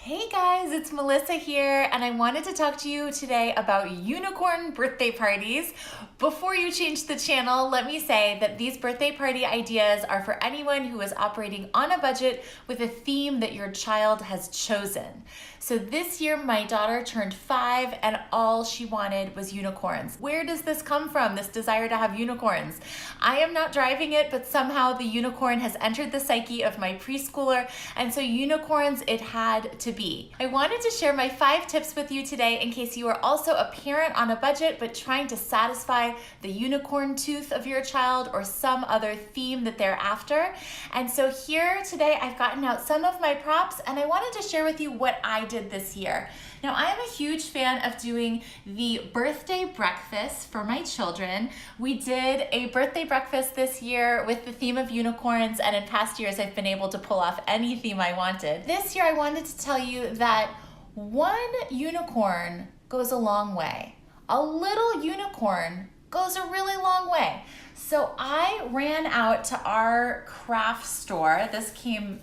Hey guys, it's Melissa here, and I wanted to talk to you today about unicorn birthday parties. Before you change the channel, let me say that these birthday party ideas are for anyone who is operating on a budget with a theme that your child has chosen. So this year, my daughter turned 5 and all she wanted was unicorns. Where does this come from, this desire to have unicorns? I am not driving it, but somehow the unicorn has entered the psyche of my preschooler, and so unicorns it had to be. I wanted to share my 5 tips with you today in case you are also a parent on a budget but trying to satisfy the unicorn tooth of your child or some other theme that they're after. And so here today I've gotten out some of my props and I wanted to share with you what I did this year. Now I am a huge fan of doing the birthday breakfast for my children. We did a birthday breakfast this year with the theme of unicorns, and in past years I've been able to pull off any theme I wanted. This year I wanted to tell you that one unicorn goes a long way. A little unicorn goes a really long way. So I ran out to our craft store. This came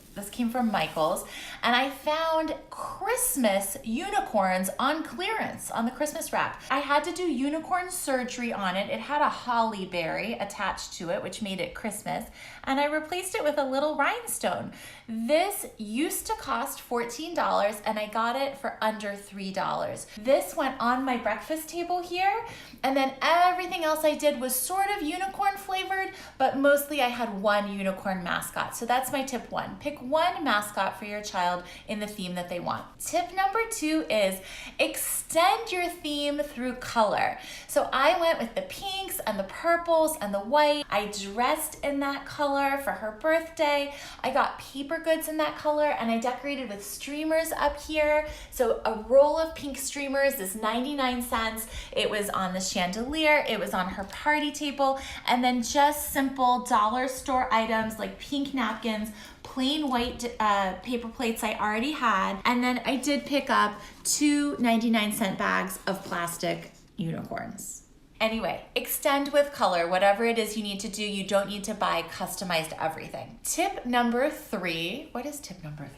from Michael's, and I found Christmas unicorns on clearance on the Christmas wrap. I had to do unicorn surgery on it. It had a holly berry attached to it, which made it Christmas, and I replaced it with a little rhinestone. This used to cost $14, and I got it for under $3. This went on my breakfast table here, and then everything else I did was sort of unicorn flavored, but mostly I had one unicorn mascot. So that's my tip 1. Pick one mascot for your child in the theme that they want. Tip number 2 is extend your theme through color. So I went with the pinks and the purples and the white. I dressed in that color for her birthday. I got paper goods in that color, and I decorated with streamers up here. So a roll of pink streamers is 99 cents. It was on the chandelier, it was on her party table, and then just simple dollar store items like pink napkins, plain white paper plates I already had, and then I did pick up 2 99-cent bags of plastic unicorns. Anyway, extend with color. Whatever it is you need to do, you don't need to buy customized everything. Tip number 3. What is tip number 3?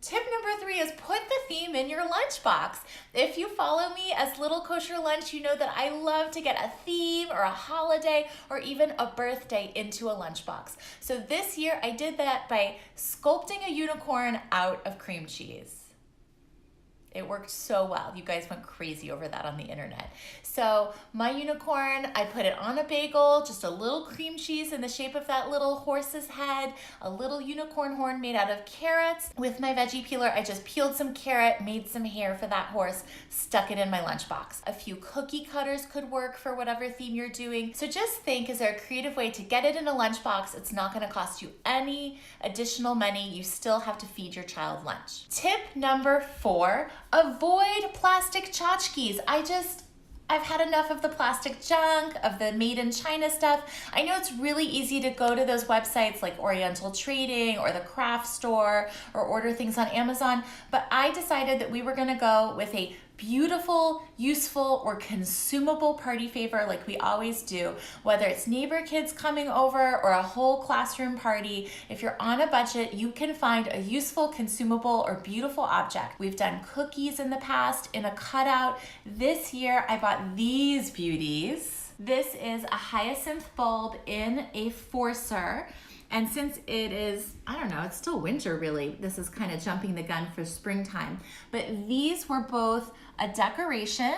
Tip number 3 is put the theme in your lunchbox. If you follow me as Little Kosher Lunch, you know that I love to get a theme or a holiday or even a birthday into a lunchbox. So this year I did that by sculpting a unicorn out of cream cheese. It worked so well. You guys went crazy over that on the internet. So my unicorn, I put it on a bagel, just a little cream cheese in the shape of that little horse's head, a little unicorn horn made out of carrots. With my veggie peeler, I just peeled some carrot, made some hair for that horse, stuck it in my lunchbox. A few cookie cutters could work for whatever theme you're doing. So just think, is there a creative way to get it in a lunchbox? It's not gonna cost you any additional money. You still have to feed your child lunch. Tip number 4, avoid plastic tchotchkes. I've had enough of the plastic junk, of the made in China stuff. I know it's really easy to go to those websites like Oriental Trading or the craft store or order things on Amazon, but I decided that we were gonna go with a beautiful, useful, or consumable party favor like we always do. Whether it's neighbor kids coming over or a whole classroom party, if you're on a budget, you can find a useful, consumable, or beautiful object. We've done cookies in the past in a cutout. This year, I bought these beauties. This is a hyacinth bulb in a forcer. And since it is, I don't know, it's still winter really, this is kind of jumping the gun for springtime. But these were both a decoration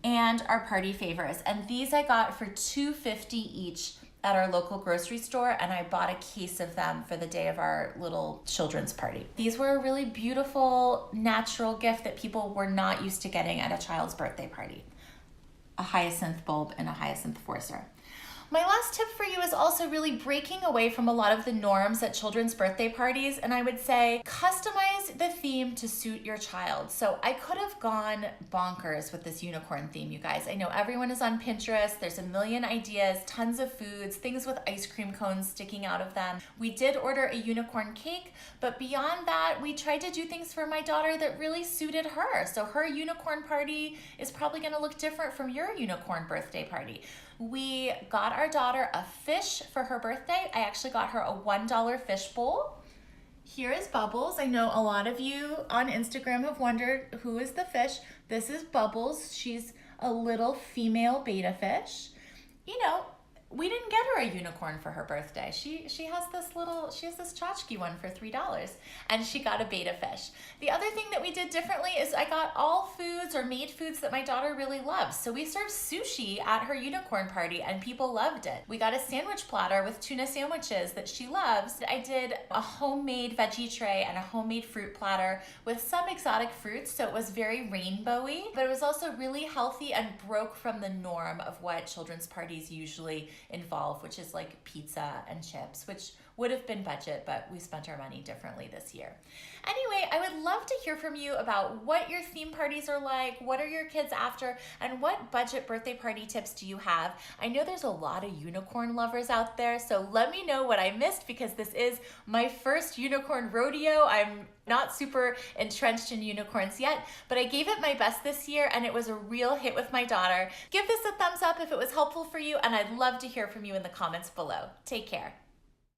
and our party favors. And these I got for $2.50 each at our local grocery store, and I bought a case of them for the day of our little children's party. These were a really beautiful, natural gift that people were not used to getting at a child's birthday party. A hyacinth bulb and a hyacinth forcer. My last tip for you is also really breaking away from a lot of the norms at children's birthday parties, and I would say customize the theme to suit your child. So I could have gone bonkers with this unicorn theme, you guys. I know everyone is on Pinterest. There's a million ideas, tons of foods, things with ice cream cones sticking out of them. We did order a unicorn cake, but beyond that, we tried to do things for my daughter that really suited her. So her unicorn party is probably gonna look different from your unicorn birthday party. We got our daughter a fish for her birthday. I actually got her a $1 fish bowl. Here is Bubbles. I know a lot of you on Instagram have wondered who is the fish. This is Bubbles. She's a little female betta fish. You know, we didn't get her a unicorn for her birthday. She has this tchotchke one for $3, and she got a betta fish. The other thing that we did differently is I got all foods or made foods that my daughter really loves. So we served sushi at her unicorn party and people loved it. We got a sandwich platter with tuna sandwiches that she loves. I did a homemade veggie tray and a homemade fruit platter with some exotic fruits, so it was very rainbowy, but it was also really healthy and broke from the norm of what children's parties usually involve, which is like pizza and chips, which would have been budget, but we spent our money differently this year. Anyway, I would love to hear from you about what your theme parties are like, what are your kids after, and what budget birthday party tips do you have? I know there's a lot of unicorn lovers out there, so let me know what I missed because this is my first unicorn rodeo. I'm not super entrenched in unicorns yet, but I gave it my best this year and it was a real hit with my daughter. Give this a thumbs up if it was helpful for you, and I'd love to hear from you in the comments below. Take care.